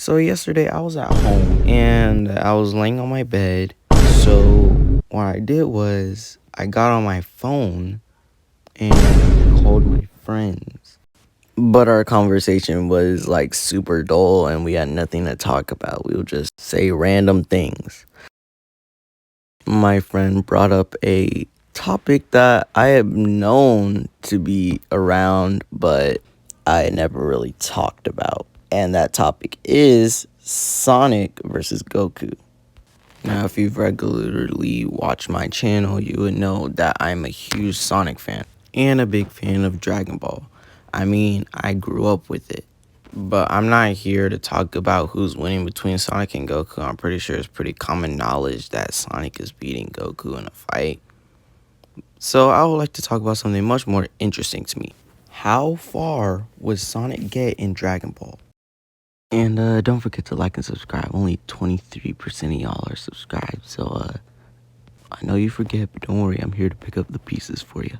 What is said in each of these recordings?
So yesterday I was at home and I was laying on my bed. So what I did was I got on my phone and called my friends. But our conversation was like super dull and we had nothing to talk about. We would just say random things. My friend brought up a topic that I have known to be around, but I never really talked about. And that topic is Sonic versus Goku. Now, if you've regularly watched my channel, you would know that I'm a huge Sonic fan and a big fan of Dragon Ball. I mean, I grew up with it. But I'm not here to talk about who's winning between Sonic and Goku. I'm pretty sure it's pretty common knowledge that Sonic is beating Goku in a fight. So I would like to talk about something much more interesting to me. How far would Sonic get in Dragon Ball? And don't forget to like and subscribe. Only 23% of y'all are subscribed. So I know you forget, but don't worry. I'm here to pick up the pieces for you.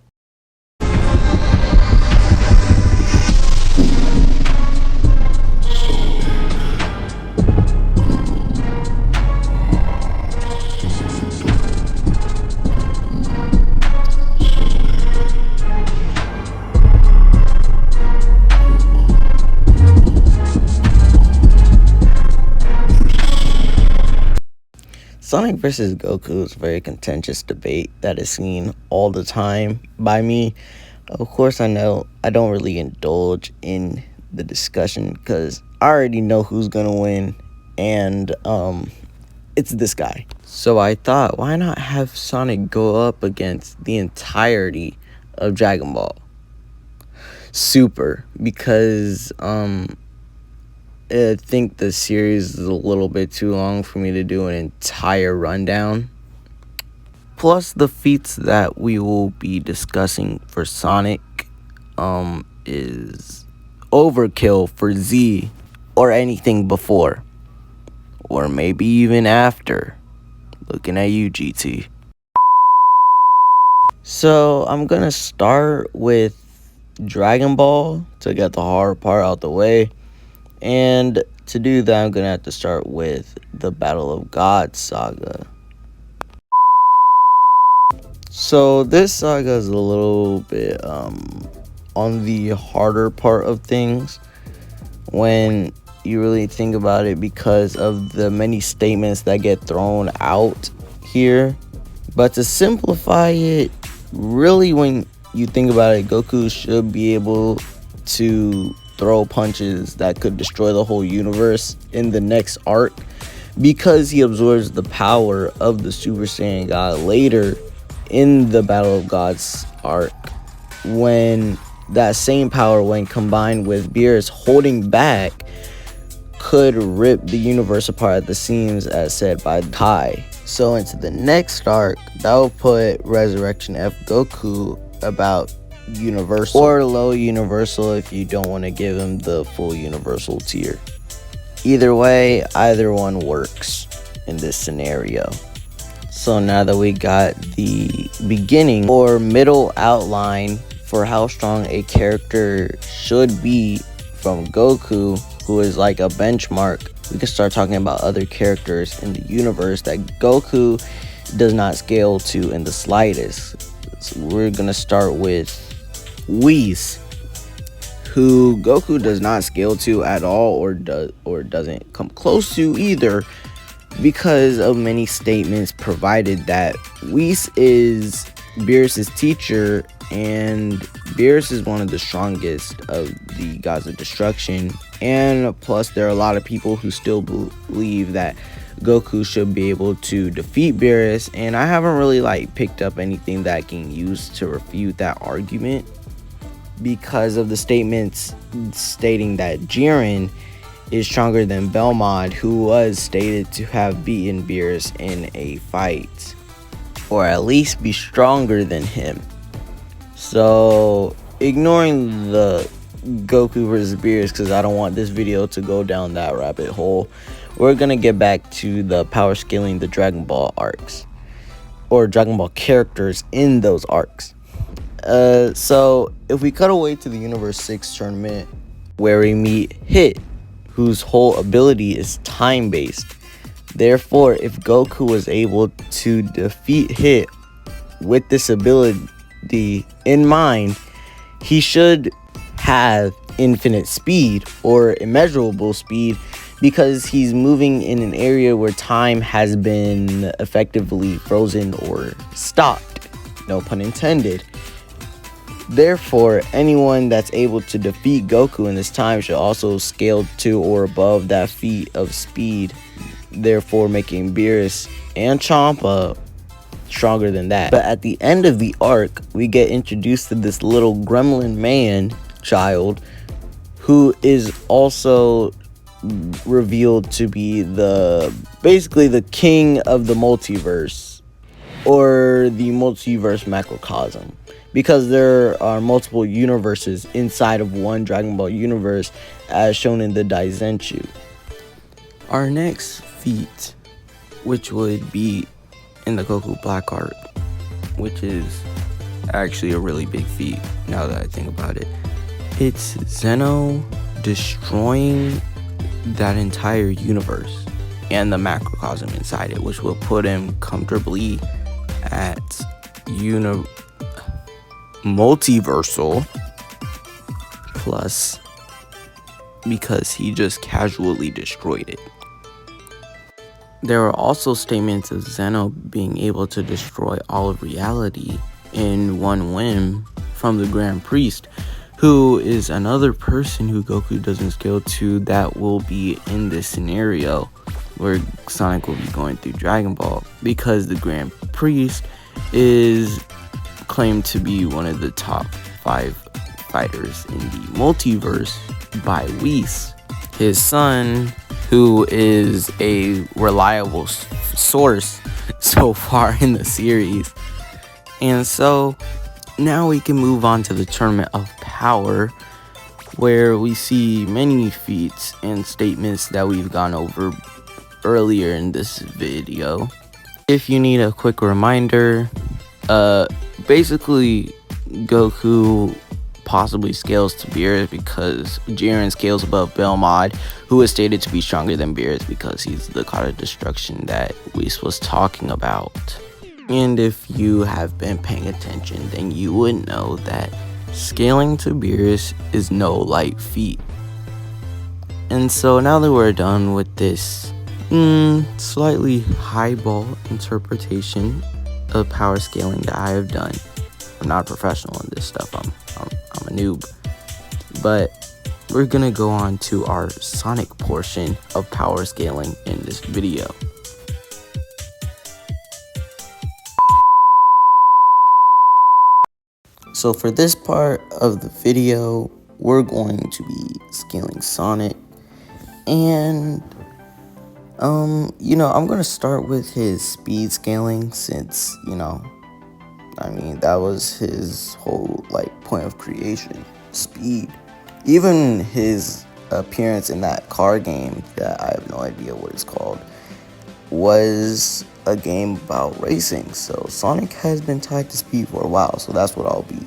Sonic versus Goku is a very contentious debate that is seen all the time by me. Of course, I know I don't really indulge in the discussion because I already know who's gonna win, and it's this guy. So I thought, why not have Sonic go up against the entirety of Dragon Ball Super? Because I think the series is a little bit too long for me to do an entire rundown. Plus, the feats that we will be discussing for Sonic is overkill for Z or anything before. Or maybe even after. Looking at you, GT. So, I'm gonna start with Dragon Ball to get the hard part out the way. And to do that, I'm going to have to start with the Battle of Gods saga. So this saga is a little bit on the harder part of things when you really think about it because of the many statements that get thrown out here. But to simplify it, really when you think about it, Goku should be able to throw punches that could destroy the whole universe in the next arc because he absorbs the power of the Super Saiyan God later in the Battle of Gods arc, when that same power, when combined with Beerus holding back, could rip the universe apart at the seams, as said by Kai. So into the next arc, that will put Resurrection F Goku about Universal or low Universal if you don't want to give him the full Universal tier. Either way, either one works in this scenario. So now that we got the beginning or middle outline for how strong a character should be from Goku, who is like a benchmark, we can start talking about other characters in the universe that Goku does not scale to in the slightest. So we're gonna start with Whis, who Goku does not scale to at all, or doesn't come close to either, because of many statements provided that Whis is Beerus' teacher, and Beerus is one of the strongest of the gods of destruction. And plus, there are a lot of people who still believe that Goku should be able to defeat Beerus, and I haven't really picked up anything that I can use to refute that argument, because of the statements stating that Jiren is stronger than Belmod, who was stated to have beaten Beerus in a fight, or at least be stronger than him. So ignoring the Goku versus Beerus, because I don't want this video to go down that rabbit hole, we're gonna get back to the power scaling the Dragon Ball arcs, or Dragon Ball characters in those arcs. So if we cut away to the Universe 6 tournament where we meet Hit, whose whole ability is time-based. Therefore, if Goku was able to defeat Hit with this ability in mind, he should have infinite speed or immeasurable speed, because he's moving in an area where time has been effectively frozen or stopped. No pun intended. Therefore, anyone that's able to defeat Goku in this time should also scale to or above that feat of speed, therefore making Beerus and Champa stronger than that. But at the end of the arc, we get introduced to this little gremlin man child who is also revealed to be basically the king of the multiverse, or the multiverse macrocosm, because there are multiple universes inside of one Dragon Ball universe, as shown in the Daizenshuu. Our next feat, which would be in the Goku Black arc, which is actually a really big feat now that I think about it. It's Zeno destroying that entire universe and the macrocosm inside it, which will put him comfortably at multiversal plus, because he just casually destroyed it. There are also statements of Zeno being able to destroy all of reality in one whim from the Grand Priest, who is another person who Goku doesn't scale to that will be in this scenario where Sonic will be going through Dragon Ball, because the Grand Priest is claimed to be one of the top 5 fighters in the multiverse by Whis, his son, who is a reliable source so far in the series. And so now we can move on to the Tournament of Power, where we see many feats and statements that we've gone over earlier in this video. If you need a quick reminder, basically Goku possibly scales to Beerus because Jiren scales above Belmod, who is stated to be stronger than Beerus because he's the god of destruction that Whis was talking about. And if you have been paying attention, then you would know that scaling to Beerus is no light feat. And so now that we're done with this slightly highball interpretation of power scaling that I have done, I'm not a professional in this stuff, I'm a noob, but we're gonna go on to our Sonic portion of power scaling in this video. So for this part of the video, we're going to be scaling Sonic, and I'm gonna start with his speed scaling, since that was his whole point of creation, speed. Even his appearance in that car game that I have no idea what it's called was a game about racing. So Sonic has been tied to speed for a while, so that's what I'll be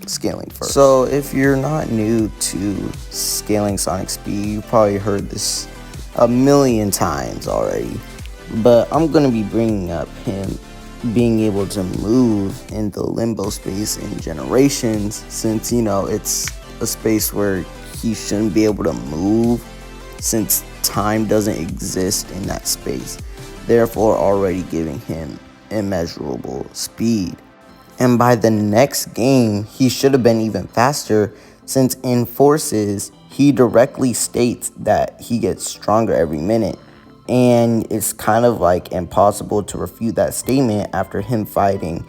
scaling first. So if you're not new to scaling Sonic speed, you probably heard this a million times already, but I'm gonna be bringing up him being able to move in the limbo space in Generations, since it's a space where he shouldn't be able to move, since time doesn't exist in that space, therefore already giving him immeasurable speed. And by the next game, he should have been even faster, since in Forces, he directly states that he gets stronger every minute. And it's kind of impossible to refute that statement after him fighting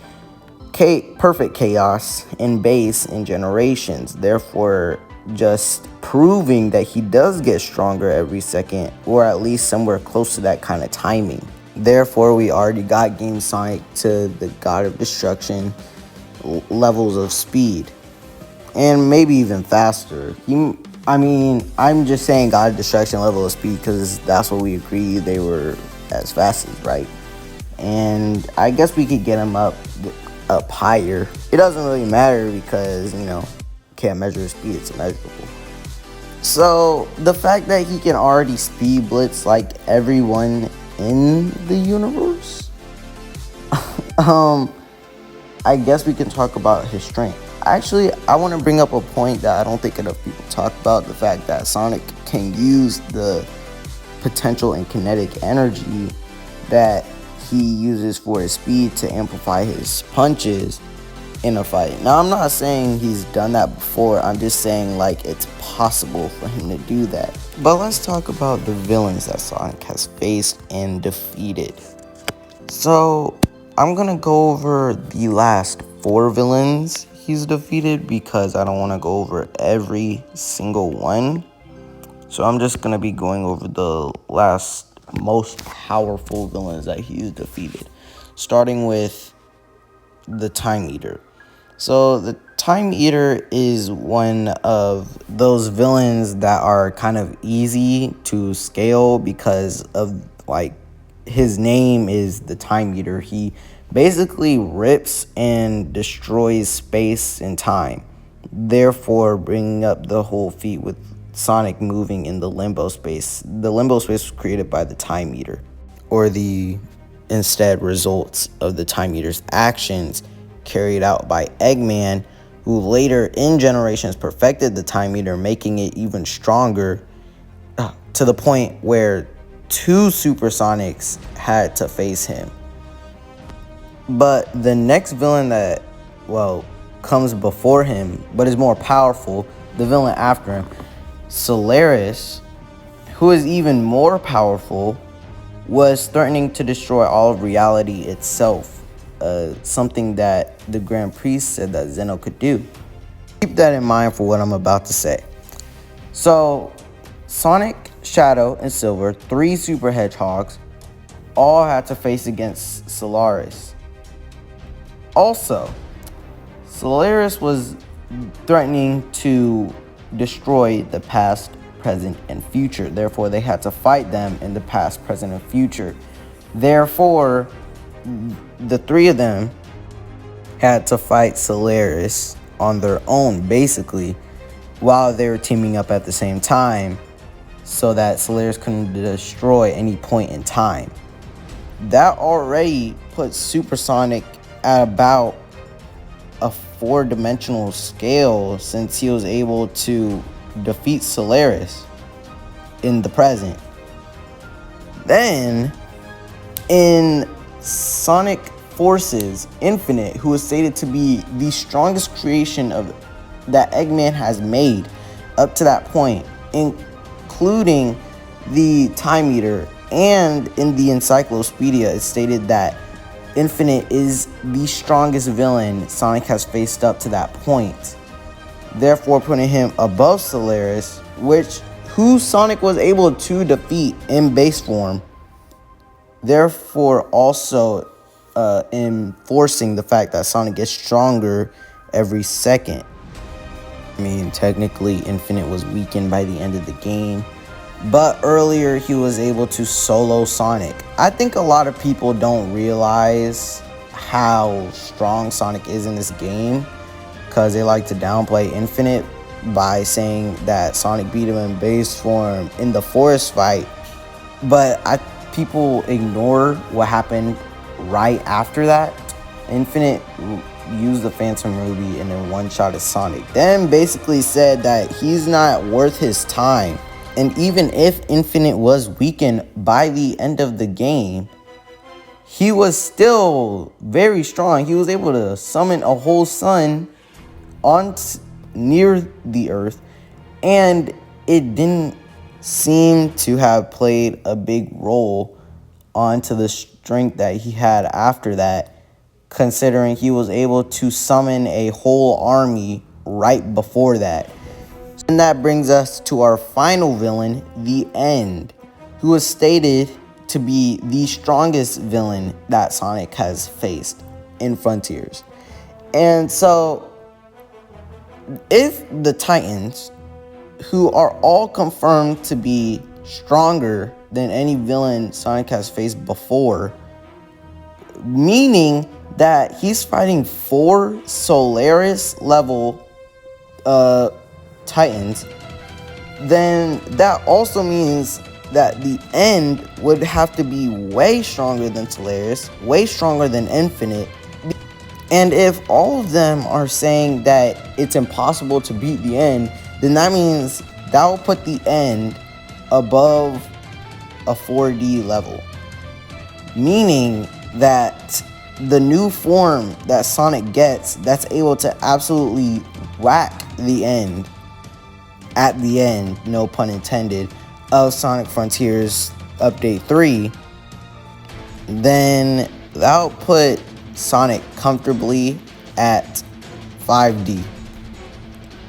Perfect Chaos in base in Generations, therefore just proving that he does get stronger every second, or at least somewhere close to that kind of timing. Therefore, we already got Game Sonic to the God of Destruction levels of speed, and maybe even faster. I'm just saying God of Destruction level of speed because that's what we agree they were as fast as, right? And I guess we could get him up higher. It doesn't really matter because, can't measure speed, it's immeasurable. So the fact that he can already speed blitz like everyone in the universe, I guess we can talk about his strength. Actually, I want to bring up a point that I don't think enough people talk about: the fact that Sonic can use the potential and kinetic energy that he uses for his speed to amplify his punches in a fight. Now, I'm not saying he's done that before. I'm just saying, like, it's possible for him to do that. But let's talk about the villains that Sonic has faced and defeated. So, I'm gonna go over the last 4 villains he's defeated because I don't want to go over every single one. So I'm just gonna be going over the last most powerful villains that he's defeated, starting with the Time Eater. So the Time Eater is one of those villains that are kind of easy to scale because of, like, his name is the Time Eater. He basically rips and destroys space and time, therefore bringing up the whole feat with Sonic moving in the limbo space. The limbo space was created by the Time Eater, or the instead results of the Time Eater's actions carried out by Eggman, who later in Generations perfected the Time Eater, making it even stronger to the point where 2 Supersonics had to face him. But the next villain that, well, comes before him, but is more powerful, the villain after him, Solaris, who is even more powerful, was threatening to destroy all of reality itself. Something that the Grand Priest said that Zeno could do. Keep that in mind for what I'm about to say. So, Sonic, Shadow, and Silver, 3 Super Hedgehogs, all had to face against Solaris. Also, Solaris was threatening to destroy the past, present, and future. Therefore, they had to fight them in the past, present, and future. Therefore, the 3 of them had to fight Solaris on their own, basically, while they were teaming up at the same time, so that Solaris couldn't destroy any point in time. That already puts Supersonic at about a 4-dimensional scale, since he was able to defeat Solaris in the present. Then, in Sonic Forces Infinite, who is stated to be the strongest creation of that Eggman has made up to that point, including the Time Eater, and in the Encyclopedia it's stated that Infinite is the strongest villain Sonic has faced up to that point, therefore putting him above Solaris, who Sonic was able to defeat in base form, therefore also enforcing the fact that Sonic gets stronger every second. I mean, technically Infinite was weakened by the end of the game, but earlier he was able to solo Sonic. I think a lot of people don't realize how strong Sonic is in this game, because they like to downplay Infinite by saying that Sonic beat him in base form in the forest fight, but people ignore what happened right after that. Infinite used the Phantom Ruby and then one-shotted Sonic, then basically said that he's not worth his time. And even if Infinite was weakened by the end of the game, he was still very strong. He was able to summon a whole sun near the Earth, and it didn't seem to have played a big role onto the strength that he had after that, considering he was able to summon a whole army right before that. And that brings us to our final villain, the End, who is stated to be the strongest villain that Sonic has faced in Frontiers. And so, if the Titans, who are all confirmed to be stronger than any villain Sonic has faced before, meaning that he's fighting 4 Solaris level Titans, then that also means that the end would have to be way stronger than Teleris, way stronger than Infinite. And if all of them are saying that it's impossible to beat the end, then that means that will put the end above a 4D level. Meaning that the new form that Sonic gets that's able to absolutely whack the end at the end, no pun intended, of Sonic Frontiers Update 3, then that'll put Sonic comfortably at 5D.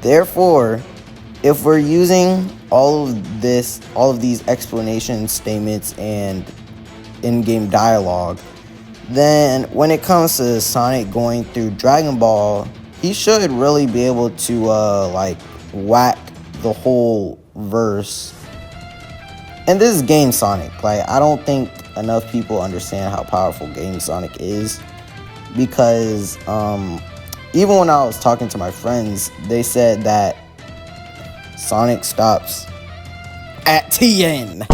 Therefore, if we're using all of these explanation statements and in-game dialogue, then when it comes to Sonic going through Dragon Ball, he should really be able to like whack the whole verse. And this is Game Sonic. Like, I don't think enough people understand how powerful Game Sonic is, because even when I was talking to my friends, they said that Sonic stops at TN.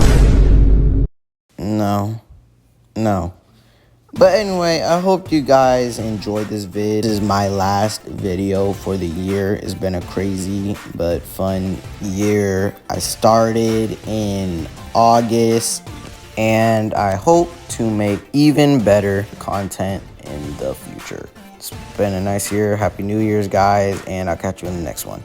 No. But anyway, I hope you guys enjoyed this vid. This is my last video for the year. It's been a crazy but fun year. I started in August, and I hope to make even better content in the future. It's been a nice year. Happy New Year's, guys, and I'll catch you in the next one.